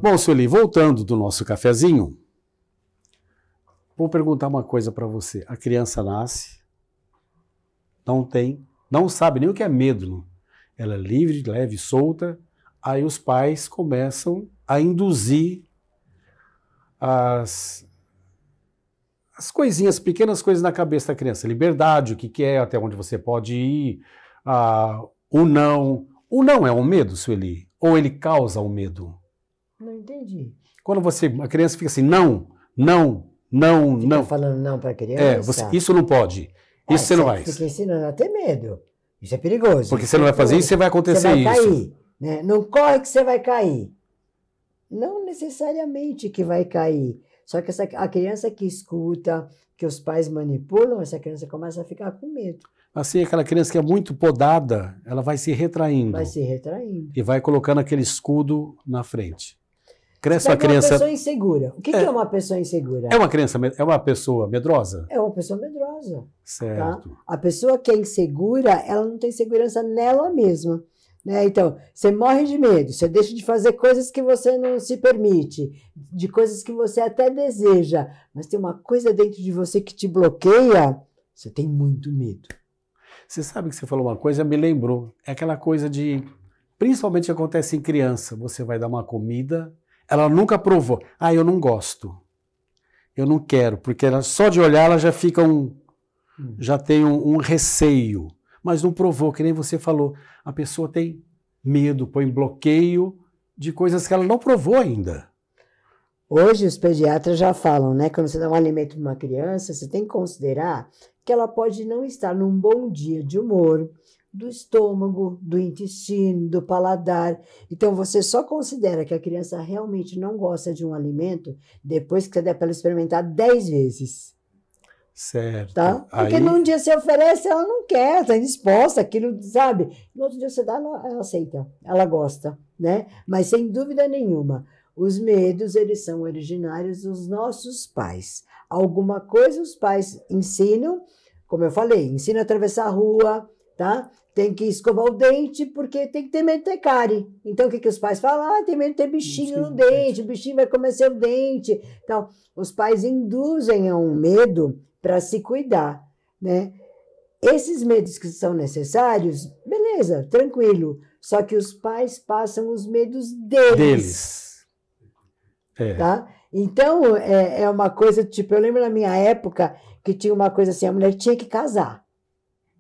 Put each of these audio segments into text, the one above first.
Bom, Sueli, voltando do nosso cafezinho, vou perguntar uma coisa para você. A criança nasce, não sabe nem o que é medo. Ela é livre, leve, solta. Aí os pais começam a induzir as coisinhas, pequenas coisas na cabeça da criança. Liberdade, o que é, até onde você pode ir, o não. O não é um medo, Sueli? Ou ele causa um medo? Não entendi. Quando a criança fica assim, não, não, não, Fica não. falando não para a criança? Isso não pode. Isso você não faz. Você fica ensinando a ter medo. Isso é perigoso. Porque você não vai fazer isso, você vai acontecer isso. Você vai isso. cair. Né? Não corre que você vai cair. Não necessariamente que vai cair. Só que a criança que escuta, que os pais manipulam, essa criança começa a ficar com medo. Assim, aquela criança que é muito podada, ela vai se retraindo. Vai se retraindo. E vai colocando aquele escudo na frente. Cresce uma criança... pessoa insegura. O que é uma pessoa insegura? É uma pessoa medrosa? É uma pessoa medrosa. Certo. Tá? A pessoa que é insegura, ela não tem segurança nela mesma. Né? Então, você morre de medo, você deixa de fazer coisas que você não se permite, de coisas que você até deseja, mas tem uma coisa dentro de você que te bloqueia, você tem muito medo. Você sabe que você falou uma coisa, me lembrou. É aquela coisa de... Principalmente acontece em criança. Você vai dar uma comida, ela nunca provou. Eu não gosto. Eu não quero, porque ela, só de olhar ela já fica já tem um receio. Mas não provou, que nem você falou. A pessoa tem medo, põe bloqueio de coisas que ela não provou ainda. Hoje os pediatras já falam, né? Quando você dá um alimento para uma criança, você tem que considerar que ela pode não estar num bom dia de humor, do estômago, do intestino, do paladar. Então, você só considera que a criança realmente não gosta de um alimento depois que você der para ela experimentar 10 vezes. Certo. Tá? Porque num dia você oferece, ela não quer, está indisposta, aquilo, sabe? No outro dia você dá, ela aceita, ela gosta, né? Mas sem dúvida nenhuma, os medos, eles são originários dos nossos pais. Alguma coisa os pais ensinam, como eu falei, ensina a atravessar a rua, tá? Tem que escovar o dente porque tem que ter medo de ter cárie. Então, o que os pais falam? Tem medo de ter bichinho no dente, o bichinho vai comer seu dente. Então, os pais induzem a um medo para se cuidar, né? Esses medos que são necessários, beleza, tranquilo. Só que os pais passam os medos deles. Tá? Então, é uma coisa, tipo, eu lembro na minha época que tinha uma coisa assim, a mulher tinha que casar.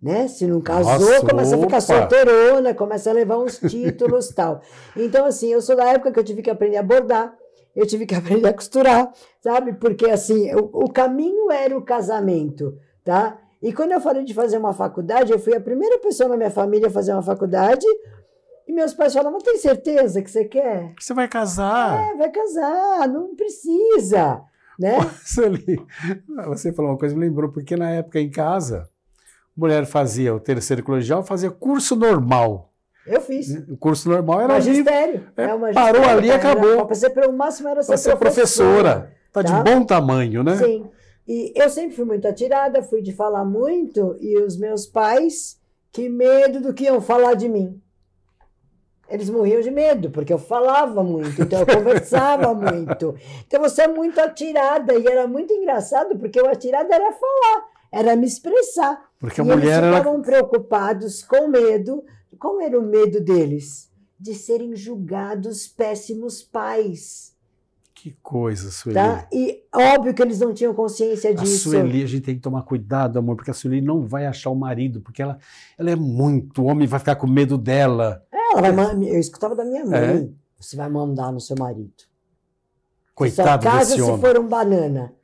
Né? Se não casou, começa a ficar solteirona, começa a levar uns títulos e tal. Então, assim, eu sou da época que eu tive que aprender a bordar, eu tive que aprender a costurar, sabe? Porque, assim, o caminho era o casamento, tá? E quando eu falei de fazer uma faculdade, eu fui a primeira pessoa na minha família a fazer uma faculdade, e meus pais falaram, mas tem certeza que você quer? Você vai casar. Vai casar, não precisa, né? Você falou uma coisa, me lembrou, porque na época em casa, mulher fazia o terceiro colegial, fazia curso normal. Eu fiz. O curso normal era magistério. Parou ali e acabou. O máximo era ser professora. Tá de bom tamanho, né? Sim. E eu sempre fui muito atirada, fui de falar muito, e os meus pais, que medo do que iam falar de mim. Eles morriam de medo, porque eu falava muito, então eu conversava muito. Então você é muito atirada, e era muito engraçado, porque o atirada era falar, era me expressar. Porque a mulher eles ficavam preocupados com medo. Qual era o medo deles? De serem julgados péssimos pais. Que coisa, Sueli. Tá? E óbvio que eles não tinham consciência disso. A Sueli, a gente tem que tomar cuidado, amor, porque a Sueli não vai achar o marido, porque ela é muito, o homem vai ficar com medo dela. Eu escutava da minha mãe, você vai mandar no seu marido. Coitado desse homem. Se for um banana.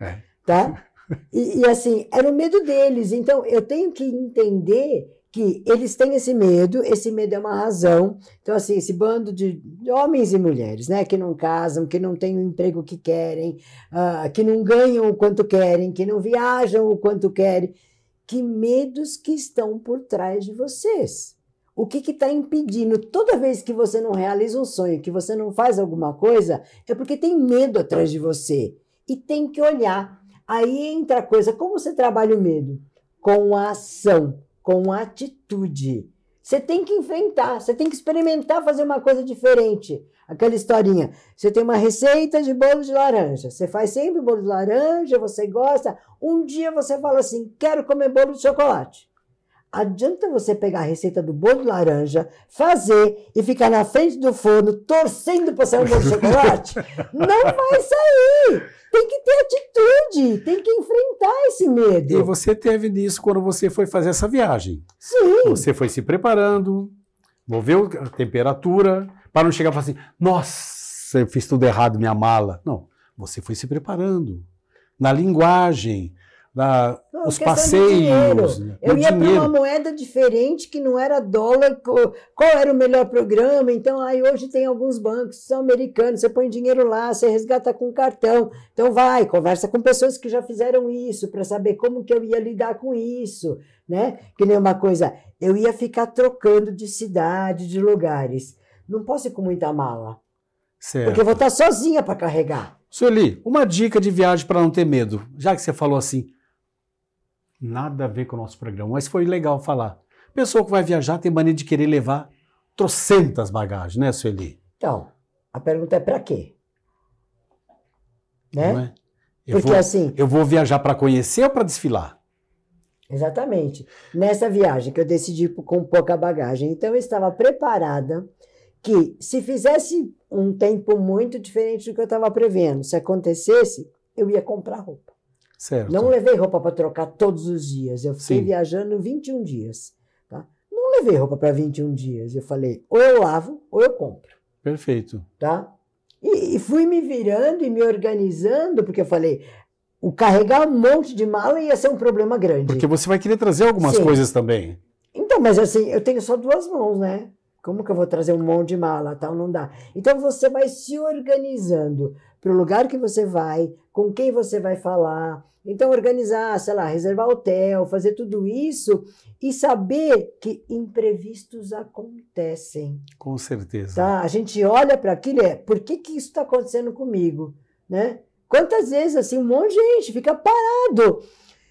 Tá? E assim, era o medo deles. Então, eu tenho que entender que eles têm esse medo é uma razão. Então, assim, esse bando de homens e mulheres, né, que não casam, que não têm o emprego que querem, que não ganham o quanto querem, que não viajam o quanto querem, que medos que estão por trás de vocês. O que está impedindo? Toda vez que você não realiza um sonho, que você não faz alguma coisa, é porque tem medo atrás de você. E tem que olhar. Aí entra a coisa, como você trabalha o medo? Com a ação, com a atitude. Você tem que enfrentar, você tem que experimentar fazer uma coisa diferente. Aquela historinha, você tem uma receita de bolo de laranja, você faz sempre bolo de laranja, você gosta, um dia você fala assim, quero comer bolo de chocolate. Adianta você pegar a receita do bolo de laranja, fazer e ficar na frente do forno torcendo para sair um bolo de chocolate? Não vai sair! Tem que ter atitude, tem que enfrentar esse medo. E você teve nisso quando você foi fazer essa viagem. Sim. Você foi se preparando, moveu a temperatura, para não chegar e falar assim, nossa, eu fiz tudo errado, minha mala. Não, você foi se preparando. Na linguagem, os passeios, eu ia para uma moeda diferente que não era dólar. Qual era o melhor programa? Então, hoje tem alguns bancos que são americanos, você põe dinheiro lá, você resgata com cartão. Então vai, conversa com pessoas que já fizeram isso para saber como que eu ia lidar com isso, né? Que nem uma coisa, eu ia ficar trocando de cidade, de lugares. Não posso ir com muita mala. Certo. Porque eu vou estar sozinha para carregar. Sueli, uma dica de viagem para não ter medo. Já que você falou assim, nada a ver com o nosso programa, mas foi legal falar. Pessoa que vai viajar tem mania de querer levar trocentas bagagens, né, Sueli? Então, a pergunta é para quê? Né? Não é? Eu vou viajar para conhecer ou para desfilar? Exatamente. Nessa viagem que eu decidi ir com pouca bagagem, então eu estava preparada que se fizesse um tempo muito diferente do que eu estava prevendo, se acontecesse, eu ia comprar roupa. Certo. Não levei roupa para trocar todos os dias. Eu fiquei viajando 21 dias. Tá? Não levei roupa para 21 dias. Eu falei, ou eu lavo, ou eu compro. Perfeito. Tá? E fui me virando e me organizando, porque eu falei, o carregar um monte de mala ia ser um problema grande. Porque você vai querer trazer algumas coisas também. Então, mas assim, eu tenho só 2 mãos, né? Como que eu vou trazer um monte de mala? Tal? Não dá. Então, você vai se organizando para o lugar que você vai, com quem você vai falar. Então, organizar, sei lá, reservar hotel, fazer tudo isso e saber que imprevistos acontecem. Com certeza. Tá? A gente olha para aquilo e por que isso está acontecendo comigo? Né? Quantas vezes, assim, um monte de gente fica parado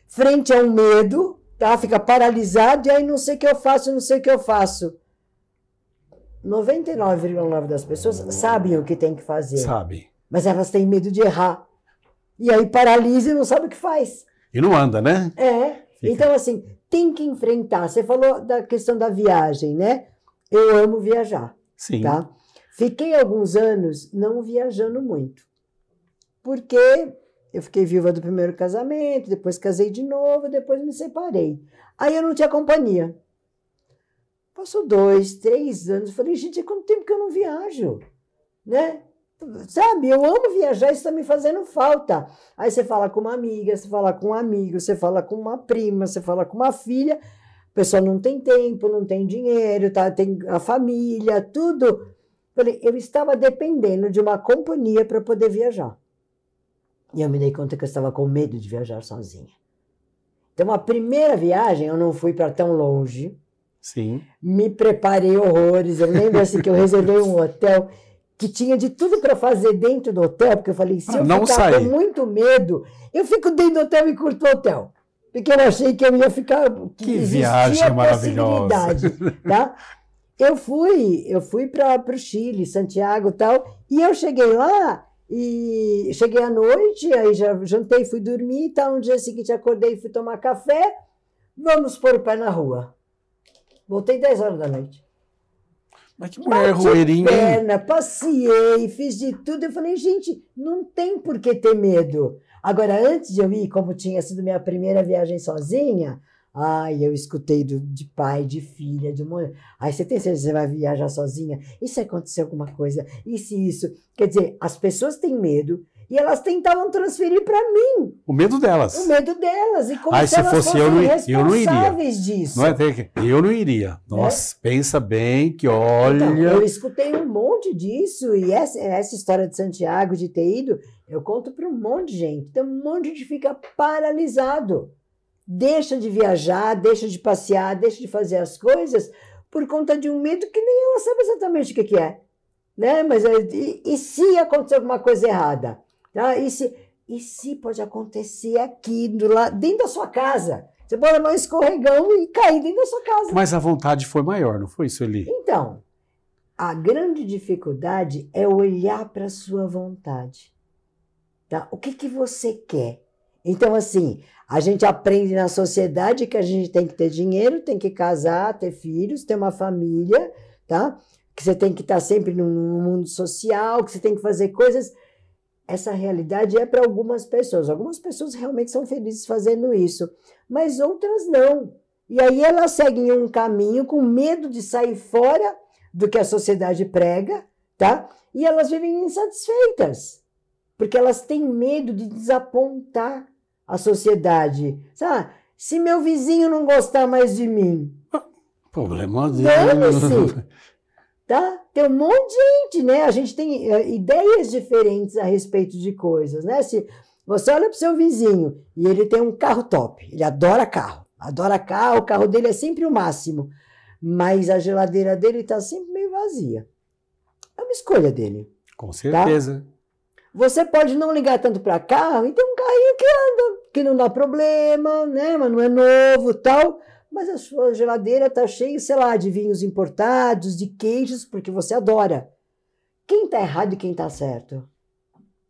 frente a um medo, tá? Fica paralisado e aí não sei o que eu faço, não sei o que eu faço. 99,9% das pessoas sabem o que tem que fazer. Sabe. Mas elas têm medo de errar. E aí paralisa e não sabe o que faz. E não anda, né? Então, assim, tem que enfrentar. Você falou da questão da viagem, né? Eu amo viajar. Sim. Tá? Fiquei alguns anos não viajando muito. Porque eu fiquei viúva do primeiro casamento, depois casei de novo, depois me separei. Aí eu não tinha companhia. Passou 2, 3 anos, eu falei, gente, há quanto tempo que eu não viajo? Né? Sabe, eu amo viajar, isso está me fazendo falta. Aí você fala com uma amiga, você fala com um amigo, você fala com uma prima, você fala com uma filha, a pessoa não tem tempo, não tem dinheiro, tá? Tem a família, tudo. Falei, eu estava dependendo de uma companhia para poder viajar. E eu me dei conta que eu estava com medo de viajar sozinha. Então, a primeira viagem, eu não fui para tão longe. Sim. Me preparei horrores. Eu lembro assim que eu reservei um hotel que tinha de tudo para fazer dentro do hotel, porque eu falei, se eu ficar com muito medo, eu fico dentro do hotel e curto o hotel. Porque eu achei que eu ia ficar... Que viagem maravilhosa. Tá? Eu fui para o Chile, Santiago e tal, e eu cheguei lá, e cheguei à noite, aí já jantei, fui dormir e tal, no dia seguinte acordei e fui tomar café, vamos pôr o pé na rua. Voltei 10 horas da noite. Mas que mulher roeirinha. Perna, passeei, fiz de tudo. Eu falei, gente, não tem por que ter medo. Agora, antes de eu ir, como tinha sido minha primeira viagem sozinha, eu escutei de pai, de filha, de mãe. Aí você tem certeza que você vai viajar sozinha? E se acontecer alguma coisa? E se isso? Quer dizer, as pessoas têm medo. E elas tentavam transferir para mim. O medo delas. O medo delas. E como se se elas fosse eu não iria. Disso. Não é, eu não iria. Nossa, pensa bem que olha... Então, eu escutei um monte disso. E essa história de Santiago, de ter ido, eu conto para um monte de gente. Então, um monte de gente fica paralisado. Deixa de viajar, deixa de passear, deixa de fazer as coisas por conta de um medo que nem ela sabe exatamente o que é. Né? Mas e se acontecer alguma coisa errada? Tá? E se pode acontecer aqui, dentro da sua casa? Você pode levar um escorregão e cair dentro da sua casa. Mas a vontade foi maior, não foi, Sueli? Então, a grande dificuldade é olhar para a sua vontade. Tá? O que que você quer? Então, assim, a gente aprende na sociedade que a gente tem que ter dinheiro, tem que casar, ter filhos, ter uma família, tá? Que você tem que estar sempre no mundo social, que você tem que fazer coisas. Essa realidade é para algumas pessoas. Algumas pessoas realmente são felizes fazendo isso, mas outras não. E aí elas seguem um caminho com medo de sair fora do que a sociedade prega, tá? E elas vivem insatisfeitas, porque elas têm medo de desapontar a sociedade. Sabe? Se meu vizinho não gostar mais de mim, problema dele. dane-se. Tá? Tem um monte de gente, né? A gente tem ideias diferentes a respeito de coisas, né? Se você olha para o seu vizinho e ele tem um carro top, ele adora carro, o carro dele é sempre o máximo, mas a geladeira dele está sempre meio vazia. É uma escolha dele. Com certeza. Tá? Você pode não ligar tanto para carro e ter um carrinho que anda, que não dá problema, né? Mas não é novo, tal. Mas a sua geladeira está cheia, sei lá, de vinhos importados, de queijos, porque você adora. Quem está errado e quem está certo?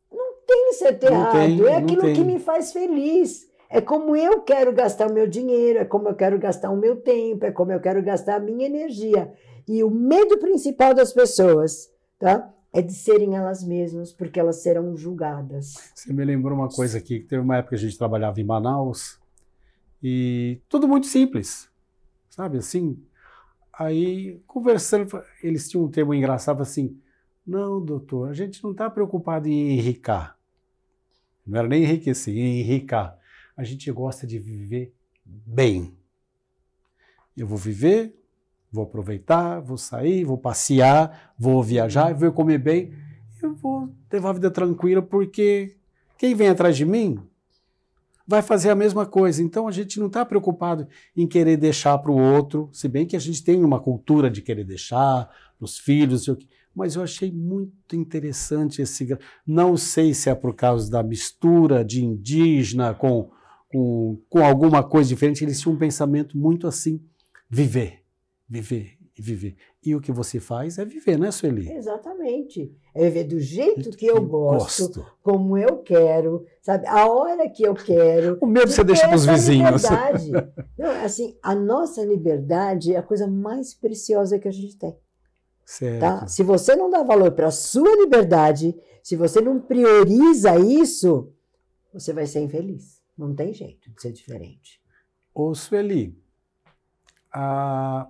Não tem certo e errado. É aquilo que me faz feliz. É como eu quero gastar o meu dinheiro, é como eu quero gastar o meu tempo, é como eu quero gastar a minha energia. E o medo principal das pessoas, tá? É de serem elas mesmas, porque elas serão julgadas. Você me lembrou uma coisa aqui, que teve uma época que a gente trabalhava em Manaus, e tudo muito simples, sabe, assim, aí conversando, eles tinham um termo engraçado assim, não, doutor, a gente não está preocupado em enricar, não era nem enriquecer, em enricar, a gente gosta de viver bem, eu vou viver, vou aproveitar, vou sair, vou passear, vou viajar, vou comer bem, eu vou ter uma vida tranquila, porque quem vem atrás de mim vai fazer a mesma coisa. Então a gente não está preocupado em querer deixar para o outro, se bem que a gente tem uma cultura de querer deixar para os filhos, mas eu achei muito interessante esse. Não sei se é por causa da mistura de indígena com alguma coisa diferente, eles tinham um pensamento muito assim, viver, viver e viver. E o que você faz é viver, né, Sueli? Exatamente. É viver do jeito que eu gosto, como eu quero, sabe? A hora que eu quero. O medo você deixa para os vizinhos. Não, assim, a nossa liberdade é a coisa mais preciosa que a gente tem. Certo. Tá? Se você não dá valor para a sua liberdade, se você não prioriza isso, você vai ser infeliz. Não tem jeito de ser diferente. Ô, Sueli,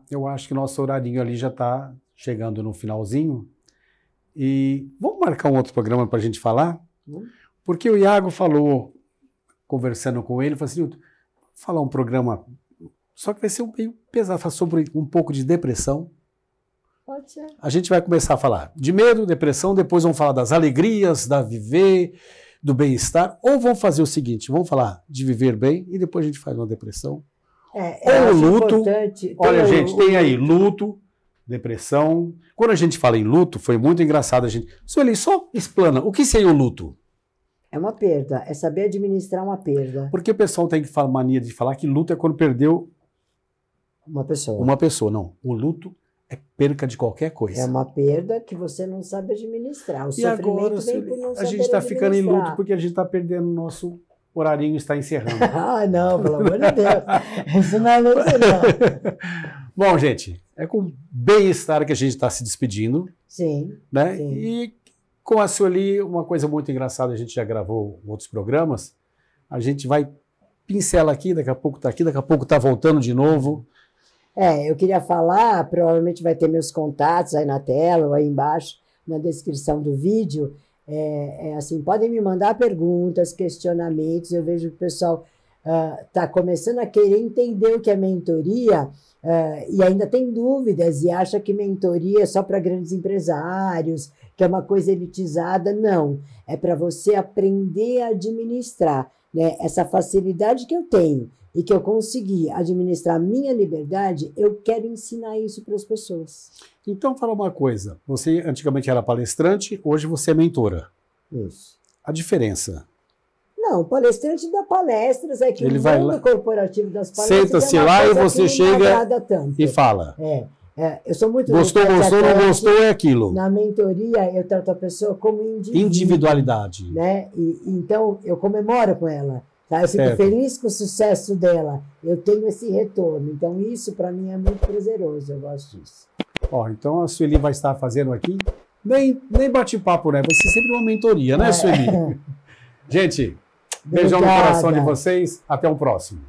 eu acho que nosso horarinho ali já está chegando no finalzinho. E vamos marcar um outro programa para a gente falar? Porque o Iago falou, conversando com ele, falou assim, vou falar um programa, só que vai ser um meio pesado, falar sobre um pouco de depressão. Pode ser. A gente vai começar a falar de medo, depressão, depois vamos falar das alegrias, da viver, do bem-estar, ou vamos fazer o seguinte, vamos falar de viver bem e depois a gente faz uma depressão. Ou luto. Olha, gente, tem aí luto, depressão. Quando a gente fala em luto, foi muito engraçado a gente. Sueli, só explana, o que seria o luto? É uma perda, é saber administrar uma perda. Porque o pessoal tem que falar, mania de falar que luto é quando perdeu uma pessoa. Uma pessoa, não. O luto é perca de qualquer coisa. É uma perda que você não sabe administrar. O e agora, vem por não a gente está ficando em luto porque a gente está perdendo o nosso horarinho, está encerrando. Ah, não, pelo amor de Deus. Isso não é luto, não. Bom, gente, é com bem-estar que a gente está se despedindo. Sim, né? sim. E com a Sueli, uma coisa muito engraçada, a gente já gravou outros programas, a gente vai pincela aqui, daqui a pouco está aqui, daqui a pouco está voltando de novo. Eu queria falar, provavelmente vai ter meus contatos aí na tela ou aí embaixo, na descrição do vídeo. Assim, podem me mandar perguntas, questionamentos. Eu vejo que o pessoal está começando a querer entender o que é mentoria e ainda tem dúvidas e acha que mentoria é só para grandes empresários, que é uma coisa elitizada. Não, é para você aprender a administrar, né? Essa facilidade que eu tenho e que eu consegui administrar a minha liberdade, eu quero ensinar isso para as pessoas. Então, fala uma coisa. Você antigamente era palestrante, hoje você é mentora. Isso. A diferença? Não, o palestrante dá palestras, é que Ele o vai mundo lá, corporativo das palestras senta-se é uma lá e coisa você que não me chega agrada tanto. e fala. Eu sou muito Gostou, gostou, não gostou, é aquilo. Na mentoria, eu trato a pessoa como indivíduo. Individualidade. Né? Então, eu comemoro com ela. Tá? Eu fico Certo. feliz com o sucesso dela. Eu tenho esse retorno. Então, isso para mim é muito prazeroso. Eu gosto disso. Ó, então a Sueli vai estar fazendo aqui, nem bate-papo, né? Vai ser sempre uma mentoria, né, Sueli? Gente, beijão no coração de vocês. Até o próximo.